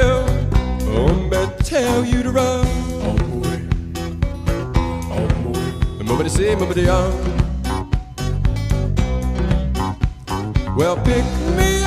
tell, hombre, tell you to run. Movity see, movity on. Well, pick me